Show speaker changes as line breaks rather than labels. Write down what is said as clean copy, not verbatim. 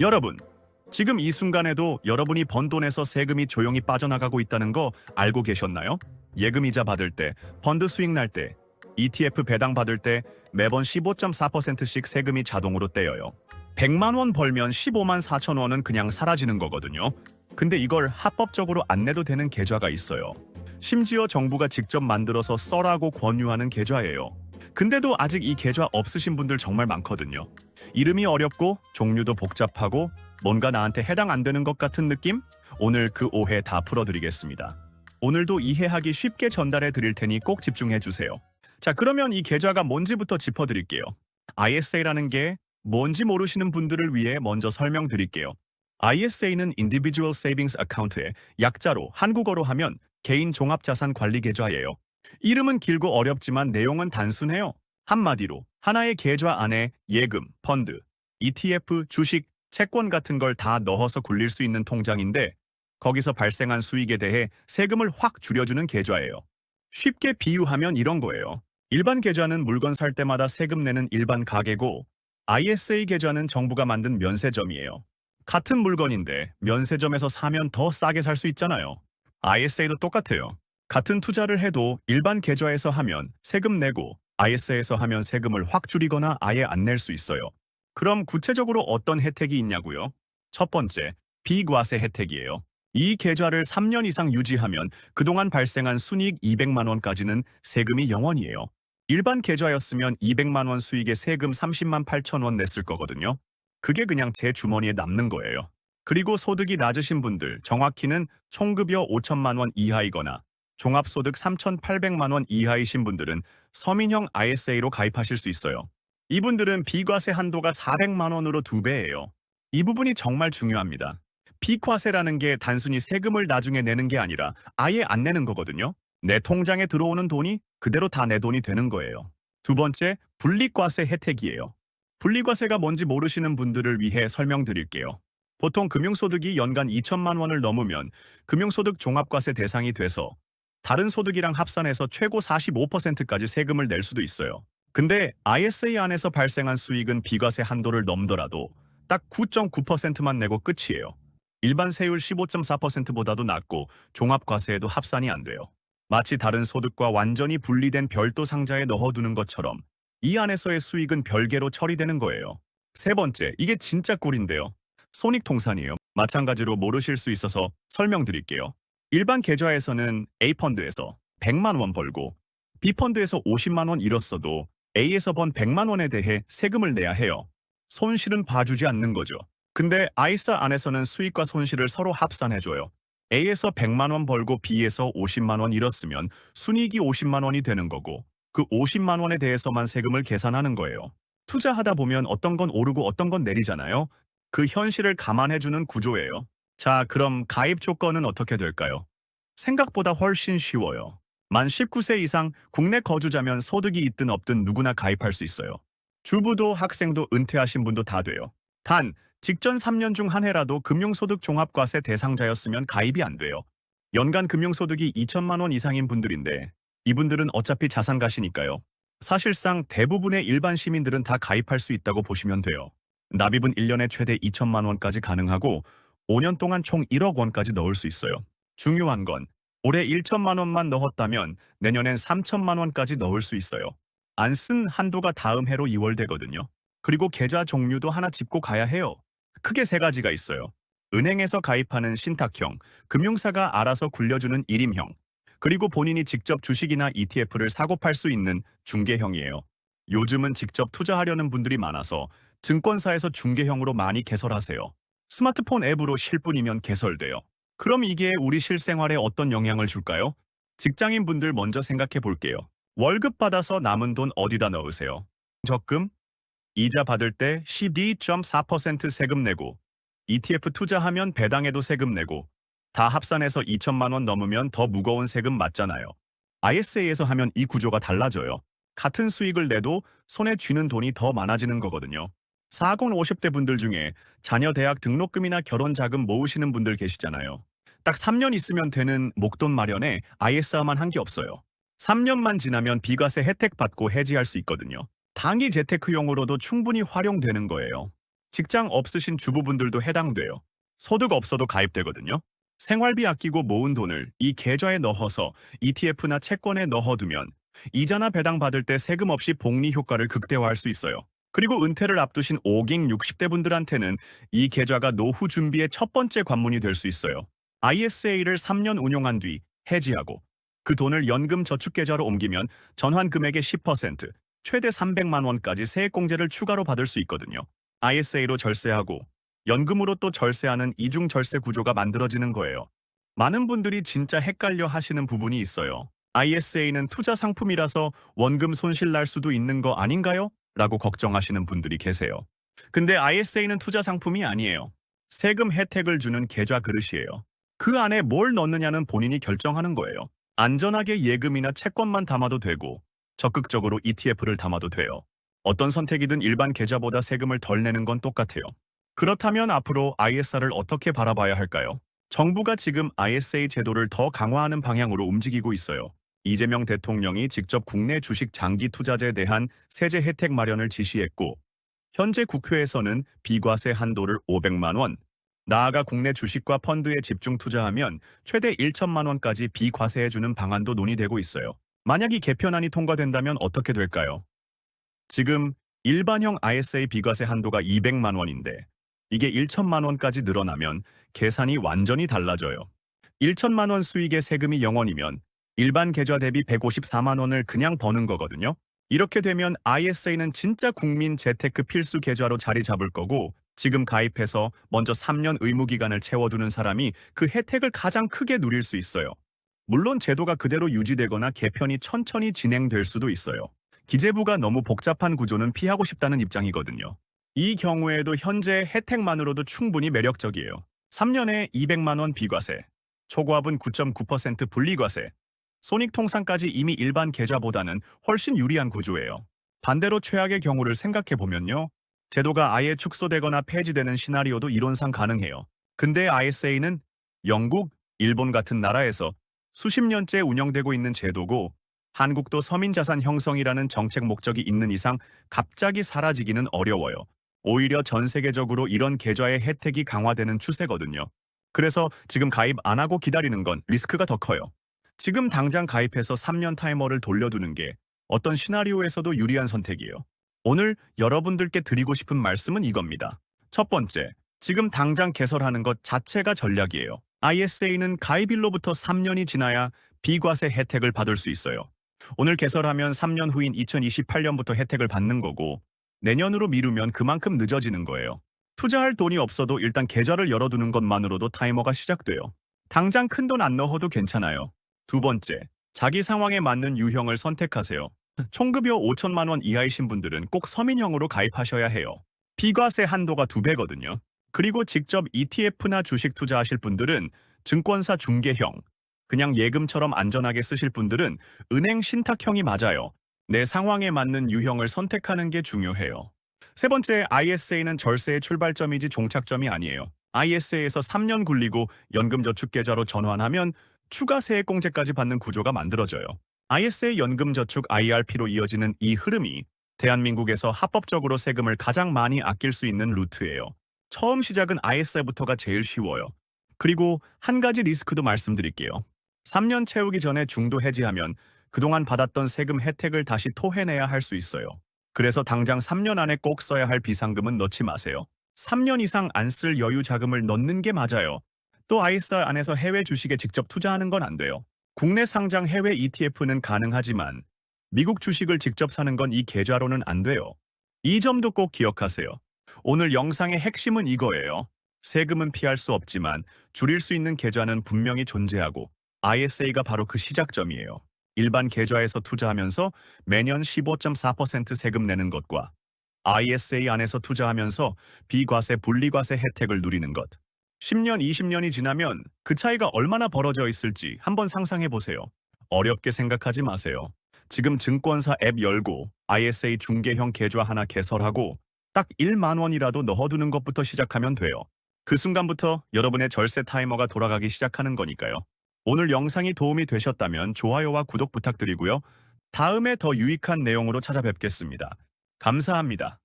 여러분, 지금 이 순간에도 여러분이 번 돈에서 세금이 조용히 빠져나가고 있다는 거 알고 계셨나요? 예금이자 받을 때, 펀드 수익 날 때, ETF 배당 받을 때 매번 15.4%씩 세금이 자동으로 떼여요. 100만 원 벌면 15만 4천 원은 그냥 사라지는 거거든요. 근데 이걸 합법적으로 안 내도 되는 계좌가 있어요. 심지어 정부가 직접 만들어서 써라고 권유하는 계좌예요. 근데도 아직 이 계좌 없으신 분들 정말 많거든요. 이름이 어렵고 종류도 복잡하고 뭔가 나한테 해당 안 되는 것 같은 느낌? 오늘 그 오해 다 풀어드리겠습니다. 오늘도 이해하기 쉽게 전달해 드릴 테니 꼭 집중해 주세요. 자, 그러면 이 계좌가 뭔지부터 짚어드릴게요. ISA라는 게 뭔지 모르시는 분들을 위해 먼저 설명드릴게요. ISA는 Individual Savings Account의 약자로 한국어로 하면 개인 종합자산 관리 계좌예요. 이름은 길고 어렵지만 내용은 단순해요. 한마디로 하나의 계좌 안에 예금, 펀드, ETF, 주식, 채권 같은 걸 다 넣어서 굴릴 수 있는 통장인데 거기서 발생한 수익에 대해 세금을 확 줄여주는 계좌예요. 쉽게 비유하면 이런 거예요. 일반 계좌는 물건 살 때마다 세금 내는 일반 가게고 ISA 계좌는 정부가 만든 면세점이에요. 같은 물건인데 면세점에서 사면 더 싸게 살 수 있잖아요. ISA도 똑같아요. 같은 투자를 해도 일반 계좌에서 하면 세금 내고 ISA에서 하면 세금을 확 줄이거나 아예 안 낼 수 있어요. 그럼 구체적으로 어떤 혜택이 있냐고요? 첫 번째, 비과세 혜택이에요. 이 계좌를 3년 이상 유지하면 그동안 발생한 순이익 200만 원까지는 세금이 0원이에요. 일반 계좌였으면 200만 원 수익에 세금 30만 8천 원 냈을 거거든요. 그게 그냥 제 주머니에 남는 거예요. 그리고 소득이 낮으신 분들, 정확히는 총급여 5천만 원 이하이거나 종합소득 3,800만 원 이하이신 분들은 서민형 ISA로 가입하실 수 있어요. 이분들은 비과세 한도가 400만 원으로 2배예요. 이 부분이 정말 중요합니다. 비과세라는 게 단순히 세금을 나중에 내는 게 아니라 아예 안 내는 거거든요. 내 통장에 들어오는 돈이 그대로 다 내 돈이 되는 거예요. 두 번째, 분리과세 혜택이에요. 분리과세가 뭔지 모르시는 분들을 위해 설명드릴게요. 보통 금융소득이 연간 2천만 원을 넘으면 금융소득 종합과세 대상이 돼서 다른 소득이랑 합산해서 최고 45%까지 세금을 낼 수도 있어요. 근데 ISA 안에서 발생한 수익은 비과세 한도를 넘더라도 딱 9.9%만 내고 끝이에요. 일반 세율 15.4%보다도 낮고 종합과세에도 합산이 안 돼요. 마치 다른 소득과 완전히 분리된 별도 상자에 넣어두는 것처럼 이 안에서의 수익은 별개로 처리되는 거예요. 세 번째, 이게 진짜 꿀인데요. 손익통산이에요. 마찬가지로 모르실 수 있어서 설명드릴게요. 일반 계좌에서는 A펀드에서 100만 원 벌고 B펀드에서 50만 원 잃었어도 A에서 번 100만 원에 대해 세금을 내야 해요. 손실은 봐주지 않는 거죠. 근데 ISA 안에서는 수익과 손실을 서로 합산해줘요. A에서 100만 원 벌고 B에서 50만 원 잃었으면 순이익이 50만 원이 되는 거고 그 50만 원에 대해서만 세금을 계산하는 거예요. 투자하다 보면 어떤 건 오르고 어떤 건 내리잖아요. 그 현실을 감안해주는 구조예요. 자, 그럼 가입 조건은 어떻게 될까요? 생각보다 훨씬 쉬워요. 만 19세 이상 국내 거주자면 소득이 있든 없든 누구나 가입할 수 있어요. 주부도 학생도 은퇴하신 분도 다 돼요. 단, 직전 3년 중 한 해라도 금융소득 종합과세 대상자였으면 가입이 안 돼요. 연간 금융소득이 2천만 원 이상인 분들인데 이분들은 어차피 자산가시니까요. 사실상 대부분의 일반 시민들은 다 가입할 수 있다고 보시면 돼요. 납입은 1년에 최대 2천만 원까지 가능하고 5년 동안 총 1억 원까지 넣을 수 있어요. 중요한 건 올해 1천만 원만 넣었다면 내년엔 3천만 원까지 넣을 수 있어요. 안 쓴 한도가 다음 해로 2월 되거든요. 그리고 계좌 종류도 하나 짚고 가야 해요. 크게 세 가지가 있어요. 은행에서 가입하는 신탁형, 금융사가 알아서 굴려주는 일임형, 그리고 본인이 직접 주식이나 ETF를 사고 팔 수 있는 중개형이에요. 요즘은 직접 투자하려는 분들이 많아서 증권사에서 중개형으로 많이 개설하세요. 스마트폰 앱으로 실뿐이면 개설돼요. 그럼 이게 우리 실생활에 어떤 영향을 줄까요? 직장인 분들 먼저 생각해 볼게요. 월급 받아서 남은 돈 어디다 넣으세요? 적금? 이자 받을 때 12.4% 세금 내고 ETF 투자하면 배당에도 세금 내고 다 합산해서 2천만 원 넘으면 더 무거운 세금 맞잖아요. ISA에서 하면 이 구조가 달라져요. 같은 수익을 내도 손에 쥐는 돈이 더 많아지는 거거든요. 40, 50대 분들 중에 자녀 대학 등록금이나 결혼 자금 모으시는 분들 계시잖아요. 딱 3년 있으면 되는 목돈 마련에 ISA만 한 게 없어요. 3년만 지나면 비과세 혜택 받고 해지할 수 있거든요. 단기 재테크용으로도 충분히 활용되는 거예요. 직장 없으신 주부분들도 해당돼요. 소득 없어도 가입되거든요. 생활비 아끼고 모은 돈을 이 계좌에 넣어서 ETF나 채권에 넣어두면 이자나 배당 받을 때 세금 없이 복리 효과를 극대화할 수 있어요. 그리고 은퇴를 앞두신 5깅 60대 분들한테는 이 계좌가 노후 준비의 첫 번째 관문이 될 수 있어요. ISA를 3년 운용한 뒤 해지하고 그 돈을 연금 저축 계좌로 옮기면 전환 금액의 10%, 최대 300만 원까지 세액공제를 추가로 받을 수 있거든요. ISA로 절세하고 연금으로 또 절세하는 이중 절세 구조가 만들어지는 거예요. 많은 분들이 진짜 헷갈려 하시는 부분이 있어요. ISA는 투자 상품이라서 원금 손실 날 수도 있는 거 아닌가요? 라고 걱정하시는 분들이 계세요. 근데 ISA는 투자 상품이 아니에요. 세금 혜택을 주는 계좌 그릇이에요. 그 안에 뭘 넣느냐는 본인이 결정하는 거예요. 안전하게 예금이나 채권만 담아도 되고 적극적으로 ETF를 담아도 돼요. 어떤 선택이든 일반 계좌보다 세금을 덜 내는 건 똑같아요. 그렇다면 앞으로 ISR을 어떻게 바라봐야 할까요? 정부가 지금 ISA 제도를 더 강화하는 방향으로 움직이고 있어요. 이재명 대통령이 직접 국내 주식 장기 투자제에 대한 세제 혜택 마련을 지시했고, 현재 국회에서는 비과세 한도를 500만 원, 나아가 국내 주식과 펀드에 집중 투자하면 최대 1천만 원까지 비과세해주는 방안도 논의되고 있어요. 만약 이 개편안이 통과된다면 어떻게 될까요? 지금 일반형 ISA 비과세 한도가 200만 원인데 이게 1천만 원까지 늘어나면 계산이 완전히 달라져요. 1천만 원 수익의 세금이 0원이면 일반 계좌 대비 154만 원을 그냥 버는 거거든요. 이렇게 되면 ISA는 진짜 국민 재테크 필수 계좌로 자리 잡을 거고 지금 가입해서 먼저 3년 의무 기간을 채워두는 사람이 그 혜택을 가장 크게 누릴 수 있어요. 물론 제도가 그대로 유지되거나 개편이 천천히 진행될 수도 있어요. 기재부가 너무 복잡한 구조는 피하고 싶다는 입장이거든요. 이 경우에도 현재 혜택만으로도 충분히 매력적이에요. 3년에 200만 원 비과세, 초고압은 9.9% 분리과세, 손익통상까지 이미 일반 계좌보다는 훨씬 유리한 구조예요. 반대로 최악의 경우를 생각해보면요. 제도가 아예 축소되거나 폐지되는 시나리오도 이론상 가능해요. 근데 ISA는 영국, 일본 같은 나라에서 수십 년째 운영되고 있는 제도고 한국도 서민자산 형성이라는 정책 목적이 있는 이상 갑자기 사라지기는 어려워요. 오히려 전 세계적으로 이런 계좌의 혜택이 강화되는 추세거든요. 그래서 지금 가입 안 하고 기다리는 건 리스크가 더 커요. 지금 당장 가입해서 3년 타이머를 돌려두는 게 어떤 시나리오에서도 유리한 선택이에요. 오늘 여러분들께 드리고 싶은 말씀은 이겁니다. 첫 번째, 지금 당장 개설하는 것 자체가 전략이에요. ISA는 가입일로부터 3년이 지나야 비과세 혜택을 받을 수 있어요. 오늘 개설하면 3년 후인 2028년부터 혜택을 받는 거고 내년으로 미루면 그만큼 늦어지는 거예요. 투자할 돈이 없어도 일단 계좌를 열어두는 것만으로도 타이머가 시작돼요. 당장 큰돈 안 넣어도 괜찮아요. 두 번째, 자기 상황에 맞는 유형을 선택하세요. 총급여 5천만 원 이하이신 분들은 꼭 서민형으로 가입하셔야 해요. 비과세 한도가 2배거든요. 그리고 직접 ETF나 주식 투자하실 분들은 증권사 중개형, 그냥 예금처럼 안전하게 쓰실 분들은 은행 신탁형이 맞아요. 내 상황에 맞는 유형을 선택하는 게 중요해요. 세 번째, ISA는 절세의 출발점이지 종착점이 아니에요. ISA에서 3년 굴리고 연금저축계좌로 전환하면 추가 세액공제까지 받는 구조가 만들어져요. ISA 연금저축 IRP로 이어지는 이 흐름이 대한민국에서 합법적으로 세금을 가장 많이 아낄 수 있는 루트예요. 처음 시작은 ISA부터가 제일 쉬워요. 그리고 한 가지 리스크도 말씀드릴게요. 3년 채우기 전에 중도 해지하면 그동안 받았던 세금 혜택을 다시 토해내야 할 수 있어요. 그래서 당장 3년 안에 꼭 써야 할 비상금은 넣지 마세요. 3년 이상 안 쓸 여유 자금을 넣는 게 맞아요. 또 ISR 안에서 해외 주식에 직접 투자하는 건 안 돼요. 국내 상장 해외 ETF는 가능하지만 미국 주식을 직접 사는 건 이 계좌로는 안 돼요. 이 점도 꼭 기억하세요. 오늘 영상의 핵심은 이거예요. 세금은 피할 수 없지만 줄일 수 있는 계좌는 분명히 존재하고 ISA가 바로 그 시작점이에요. 일반 계좌에서 투자하면서 매년 15.4% 세금 내는 것과 ISA 안에서 투자하면서 비과세 분리과세 혜택을 누리는 것. 10년, 20년이 지나면 그 차이가 얼마나 벌어져 있을지 한번 상상해 보세요. 어렵게 생각하지 마세요. 지금 증권사 앱 열고 ISA 중개형 계좌 하나 개설하고 딱 1만 원이라도 넣어두는 것부터 시작하면 돼요. 그 순간부터 여러분의 절세 타이머가 돌아가기 시작하는 거니까요. 오늘 영상이 도움이 되셨다면 좋아요와 구독 부탁드리고요. 다음에 더 유익한 내용으로 찾아뵙겠습니다. 감사합니다.